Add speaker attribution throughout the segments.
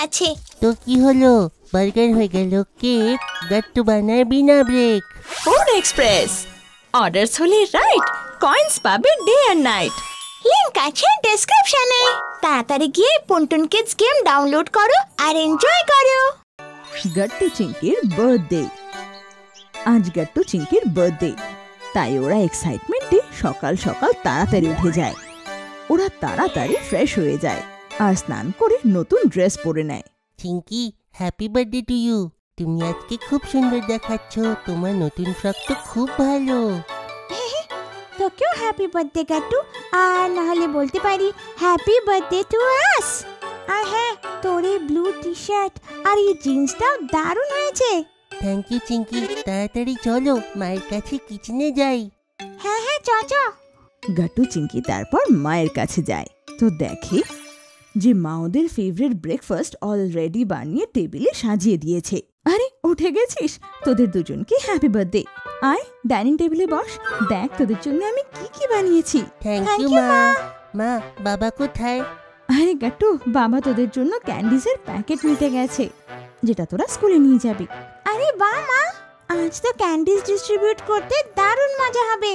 Speaker 1: আছে।
Speaker 2: তো কি হলো, বার্গার হয়ে গেল কেক, গাট্টু বানাবি না ব্রেক?
Speaker 3: ফুড এক্সপ্রেস, অর্ডারস হলে রাইট, কয়েন্স পাবে ডে আর নাইট।
Speaker 1: লিংক আছে ডেসক্রিপশনে। তাড়াতাড়ি গিয়ে পুনটুন কিডস গেম ডাউনলোড করো আর এনজয় করো।
Speaker 4: গাট্টু চিংকির বার্থডে। আজ গাট্টু চিংকির বার্থডে, তাই ওরা এক্সাইটমেন্টে সকাল সকাল তাড়াতাড়ি উঠে যায়। ওরা তাড়াতাড়ি ফ্রেশ হয়ে যায় আর স্নান করে নতুন ড্রেস পরে নেয়।
Speaker 2: Chinki, happy birthday to you. তুমি আজকে খুব সুন্দর দেখাচ্ছ, তোমার নতুন ফ্রক তো খুব ভালো।
Speaker 1: তোকেও হ্যাপি বার্থডে গাট্টু, আর নাহলে বলতে পারি হ্যাপি বার্থডে টু আস। আর হ্যাঁ, তোর এই ব্লু টি শার্ট আর এই জিন্সটাও দারুণ হয়েছে।
Speaker 2: থ্যাংক ইউ চিংকি, তাড়াতাড়ি চলো মায়ের কাছে কিচেনে যাই।
Speaker 1: হ্যাঁ হ্যাঁ, চ।
Speaker 4: গাট্টু চিংকি তারপর মায়ের কাছে যায়, তো দেখে যে মা ওদের ফেভারিট ব্রেকফাস্ট অলরেডি বানিয়ে টেবিলে সাজিয়ে দিয়েছে। আরে উঠে গেছিস, তোদের দুজনকে হ্যাপি বার্থডে। আয় ডাইনিং টেবিলে বস, দেখ তোদের জন্য আমি কি কি বানিয়েছি।
Speaker 2: থ্যাংক ইউ মা। মা, বাবা কোথায়?
Speaker 4: আরে গাট্টু, বাবা তোদের জন্য ক্যান্ডিজের প্যাকেট নিতে গেছে, যেটা তোরা স্কুলে নিয়ে যাবি।
Speaker 1: আরে বাহ মা, আজ তো ক্যান্ডিজ ডিস্ট্রিবিউট করতে দারুণ মজা হবে।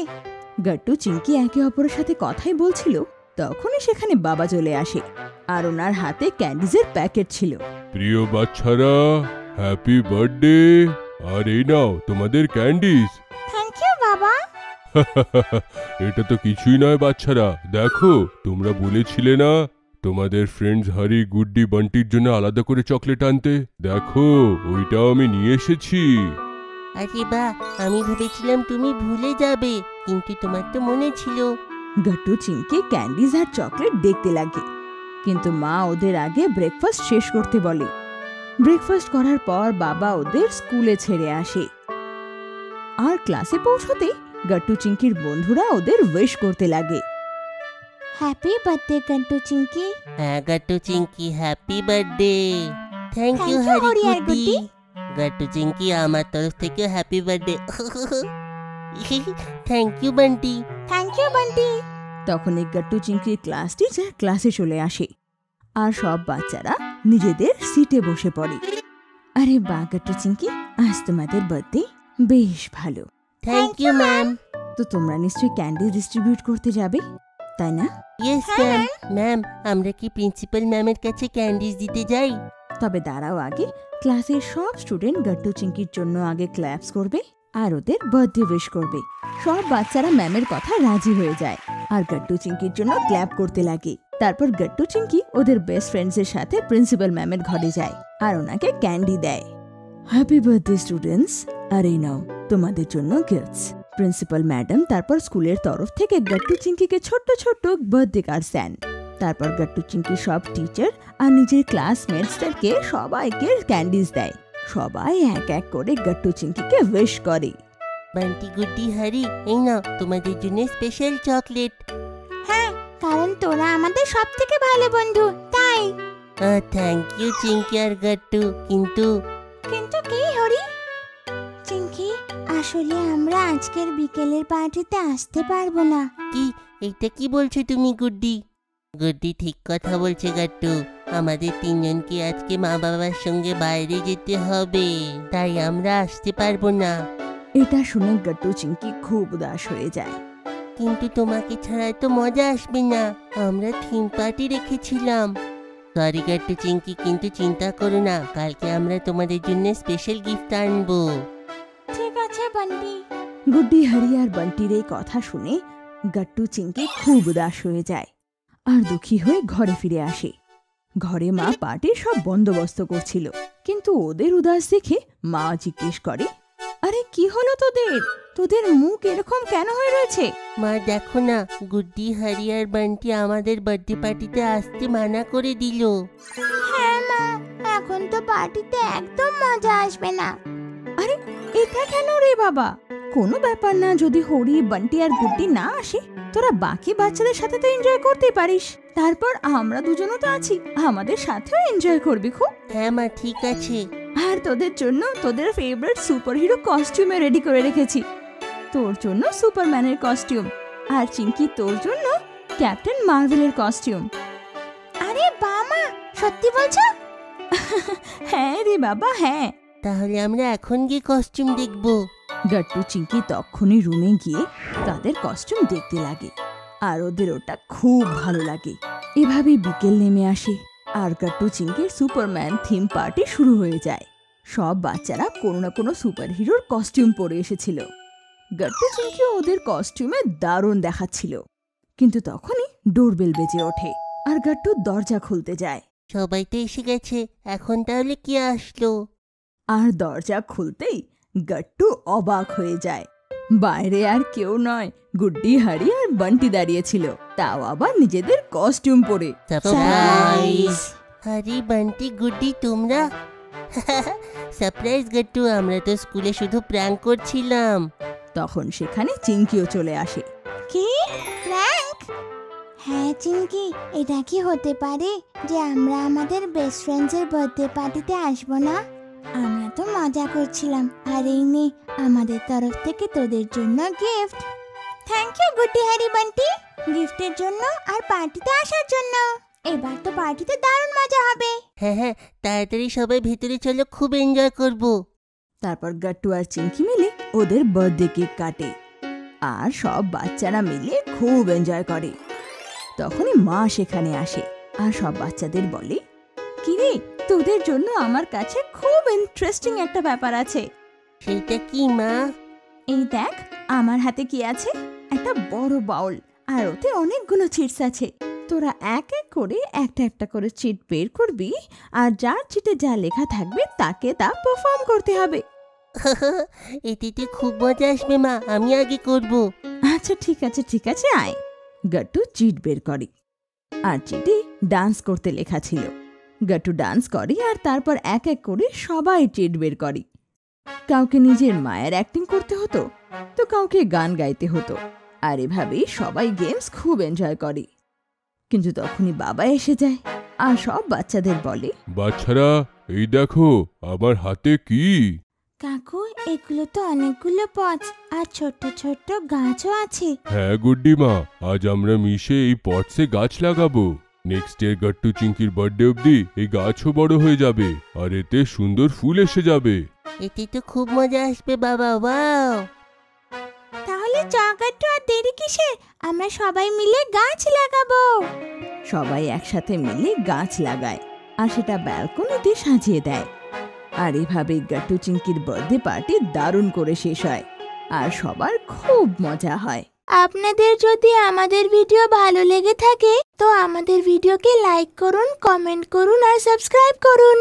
Speaker 4: গাট্টু চিংকি একে অপরের সাথে কথাই বলছিল, তখনই সেখানে বাবা চলে আসে আর ওনার হাতে ক্যান্ডিজের প্যাকেট ছিল।
Speaker 5: প্রিয় বাচ্চারা, হ্যাপি বার্থডে, আর এই নাও তোমাদের ক্যান্ডিজ।
Speaker 1: থ্যাংক ইউ বাবা।
Speaker 5: এটা তো কিছুই নয় বাচ্চারা, দেখো তোমরা বলেছিলে না তোমাদের ফ্রেন্ডস হারি, গুড্ডি, বান্টির জন্য আলাদা করে চকলেট আনতে, দেখো ওইটাও আমি নিয়ে এসেছি।
Speaker 2: আরে বাহ, আমি ভেবেছিলাম তুমি ভুলে যাবে, কিন্তু তোমার তো মনে ছিল।
Speaker 4: গাট্টু চিংকি ক্যান্ডিজ আর চকলেট দেখতে লাগে, কিন্তু মা ওদের আগে ব্রেকফাস্ট শেষ করতে বলে। ব্রেকফাস্ট করার পর বাবা ওদের স্কুলে ছেড়ে আসে, আর ক্লাসে পৌঁছতে গাট্টু চিংকির বন্ধুরা ওদের উইশ করতে লাগে।
Speaker 1: Happy birthday Gattu Chinki.
Speaker 2: হ্যাঁ Gattu Chinki, happy birthday. Thank you Harry Guddi. Gattu Chinki, আমার তরফ থেকে happy birthday. Thank you Bunty.
Speaker 1: Thank you Bunty.
Speaker 4: তখন এই গাট্টু চিংকির ক্লাস টিচার ক্লাসে চলে আসে, আর সব বাচ্চারা নিজেদের সিটে বসে পড়ে। আরে বাহ গাট্টু চিংকি, আজ তোমাদের বার্থডে, বেশ ভালো।
Speaker 2: Thank you ma'am.
Speaker 4: তো তোমরা নিশ্চয়ই ক্যান্ডি ডিস্ট্রিবিউট করতে যাবে, তাই না?
Speaker 2: Yes ma'am. ম্যাম, আমরা কি প্রিন্সিপাল ম্যামের কাছে ক্যান্ডিজ দিতে যাই?
Speaker 4: তবে দাঁড়াও, আগে ক্লাসের সব স্টুডেন্ট গাট্টু চিংকির জন্য আগে ক্ল্যাপস করবে আর ওদের বার্থডে উইশ করবে। সব বাচ্চারা ম্যামের কথা রাজি হয়ে যায় আর গাট্টু চিংকির জন্য ক্ল্যাপ করতে লাগে। তারপর গাট্টু চিংকি ওদের বেস্ট ফ্রেন্ডসের সাথে প্রিন্সিপাল ম্যামের ঘরে যায় আর ওনাকে ক্যান্ডি দেয়। হ্যাপি বার্থডে স্টুডেন্টস, আর এই নাও তোমাদের জন্য গিফটস। প্রিন্সিপাল ম্যাডাম তারপর স্কুলের তরফ থেকে গাট্টু চিংকিকে ছোট্ট ছোট্ট বার্থডে কার্ডস দেন। তারপর গাট্টু চিংকি সব টিচার আর নিজের ক্লাসমেটসদেরকে সবাইকে ক্যান্ডিজ দেয়। সবাই এক এক করে গাট্টু চিংকিকে উইশ করে।
Speaker 2: বান্টি, গুড্ডি, হ্যারি, এই নাও তোমাদের জন্য স্পেশাল চকলেট।
Speaker 1: হ্যাঁ, কারণ তোরা আমাদের সব থেকে ভালো বন্ধু, তাই।
Speaker 2: থ্যাংক ইউ চিংকি আর গাট্টু। কিন্তু
Speaker 1: কি হরি? চিংকি, আসলে আমরা আজকের বিকেলের পার্টিতে আসতে পারবো না।
Speaker 2: কি, এটা কি বলছো তুমি গুড্ডি? গুড্ডি ঠিক কথা বলছে গাট্টু, আমাদের তিনজনকে আজকে মা বাবার সঙ্গে বাইরে যেতে হবে, তাই আমরা আসতে পারবো না।
Speaker 4: এটা শুনে গাট্টু চিংকি খুব উদাস হয়ে যায়।
Speaker 2: কিন্তু তোমাকে ছাড়া তো মজা আসবে না, আমরা থিম পার্টি রেখেছিলাম। সরি গাট্টু চিংকি, কিন্তু চিন্তা করো না, কালকে আমরা তোমাদের জন্য স্পেশাল গিফট আনবো।
Speaker 1: ঠিক আছে বান্টি।
Speaker 4: গুড্ডি, হরি আর বান্টির এই কথা শুনে গাট্টু চিংকি খুব উদাস হয়ে যায় আর দুঃখী হয়ে ঘরে ফিরে আসে। ঘরে মা পার্টির সব বন্দোবস্ত করছিল, কিন্তু ওদের উদাস দেখে মা জিজ্ঞেস করে, আরে কি হলো তোদের? তোদের মুখ এরকম কেন হয়ে রয়েছে?
Speaker 2: মা দেখো না, গুড্ডি, হরি আর বান্টি আমাদের বার্থডে পার্টিতে আসতে মানা করে দিল।
Speaker 1: হ্যাঁ মা, এখন তো পার্টিতে একদম মজা আসবে না।
Speaker 4: আরে এটা কেন রে বাবা? কোনো ব্যাপার না, যদি হরি, বান্টি আর গুড্ডি না আসে তোরা বাকি বাচ্চাদের সাথে তো এনজয় করতে পারিস। তারপর আমরা দুজনও তো আছি, আমাদের সাথেও এনজয় করবি খুব।
Speaker 2: হ্যাঁ মা, ঠিক আছে।
Speaker 4: আর তোদের জন্য তোদের ফেভারিট সুপারহিরো কস্টিউমে রেডি করে রেখেছি। তোর জন্য সুপারম্যানের কস্টিউম, আর চিংকি তোর জন্য ক্যাপ্টেন মার্ভেলের কস্টিউম।
Speaker 1: আরে বাহ মা, সত্যি বলছো?
Speaker 4: হ্যাঁ রে বাবা, হ্যাঁ।
Speaker 2: তাহলে আমরা এখন গিয়ে কস্টিউম দেখবো।
Speaker 4: গাট্টু চিংকি তখনই রুমে গিয়ে তাদের কস্টিউম দেখতে লাগে, আর ওদের ওটা খুব ভালো লাগে। এভাবেই বিকেল নেমে আসে, আর গাট্টু চিংকির সুপারম্যান থিম পার্টি শুরু হয়ে যায়। সব বাচ্চারা কোনো না কোনো সুপার হিরোর কস্টিউম পরে এসেছিল। গাট্টু চিংকি ওদের কস্টিউমে দারুণ দেখাচ্ছিল, কিন্তু তখনই ডোরবেল বেজে ওঠে, আর গাট্টু দরজা খুলতে যায়।
Speaker 2: সবাই তো এসে গেছে, এখন তাহলে কি আসলো?
Speaker 4: আর দরজা খুলতেই গাট্টু অবাক হয়ে যায়। বাইরে আর কেউ নয়, গুড্ডি, হারি আর বান্টি দাঁড়িয়েছিল, তাও আবার নিজেদের কস্টিউম পরে।
Speaker 2: সারপ্রাইজ! হারি, বান্টি, গুড্ডি, তোমরা? সারপ্রাইজ গাট্টু, আমরা তো স্কুলে শুধু প্র্যাঙ্ক করছিলাম।
Speaker 4: তখন সেখানে চিংকিও চলে আসে।
Speaker 1: কি প্র্যাঙ্ক? হ্যাঁ চিঙ্কি, এটা কি হতে পারে যে আমরা আমাদের বেস্ট ফ্রেন্ডসের বার্থডে পার্টিতে আসবো না? আমরা তো মজা করছিলাম, আর এই নে আমাদের তরফ থেকে তোদের জন্য gift. Thank you Guddi, Harry, Bunty, গিফটের জন্য আর পার্টিতে আসার জন্য। এবার তো পার্টিতে দারুণ মজা হবে।
Speaker 2: হ্যাঁ হ্যাঁ, তাড়াতাড়ি সবাই ভেতরে চলো, খুব এনজয় করব।
Speaker 4: তারপর গাট্টু আর চিংকি মিলে ওদের বার্থডে কেক কাটে, আর সব বাচ্চারা মিলে খুব এনজয় করে। তখনই মা সেখানে আসে, আর সব বাচ্চাদের বলে, কিরে, তোদের জন্য আমার কাছে খুব ইন্টারেস্টিং একটা ব্যাপার আছে।
Speaker 2: সেটা কি মা?
Speaker 4: এই দেখ, আমার হাতে কি আছে, একটা বড় বাউল, আর ওতে অনেকগুলো চিটস আছে। তোরা এক এক করে একটা একটা করে চিট বের করবি, আর যার চিটে যা লেখা থাকবে তাকে তা পারফর্ম করতে হবে।
Speaker 2: এতে খুব মজা আসবে মা, আমি আগে করব।
Speaker 4: আচ্ছা ঠিক আছে ঠিক আছে, আয়। গাট্টু চিট বের করে, আর চিটে ডান্স করতে লেখা ছিল। গাট্টু ডান্স করে, আর তারপর এক এক করে সবাই চিট বের করে। কাউকে নিজের মায়ের অ্যাক্টিং করতে হতো, তো কাউকে গান গাইতে হতো, আর এভাবেই সবাই গেমস খুব এনজয় করে। কিন্তু তখনই বাবা এসে যায়, আর সব বাচ্চাদের বলে,
Speaker 5: বাচ্চারা, এই দেখো আমার হাতে কি।
Speaker 1: কাকু, এগুলো তো অনেকগুলো পথ, আর ছোট্ট ছোট্ট গাছও আছে।
Speaker 5: হ্যাঁ গুড্ডি মা, আজ আমরা মিশে এই পটসে গাছ লাগাবো। নেক্সট ইয়ার গাট্টু চিংকির বার্থডে অবধি এই গাছও বড় হয়ে যাবে, আর এতে সুন্দর ফুল এসে যাবে।
Speaker 2: এতে তো খুব মজা আসবে বাবা, ওয়াও!
Speaker 1: তাহলে গাট্টু, আর দেরি কিসের? আমরা সবাই মিলে গাছ লাগাবো।
Speaker 4: সবাই একসাথে মিলে গাছ লাগায়, আর সেটা ব্যালকনিতে সাজিয়ে দেয়। আর এভাবে গাট্টু চিংকির বার্থডে পার্টি দারুণ করে শেষ হয়, আর সবার খুব মজা হয়।
Speaker 1: আপনাদের যদি আমাদের ভিডিও ভালো লেগে থাকে তো আমাদের ভিডিওকে লাইক করুন, কমেন্ট করুন আর সাবস্ক্রাইব করুন।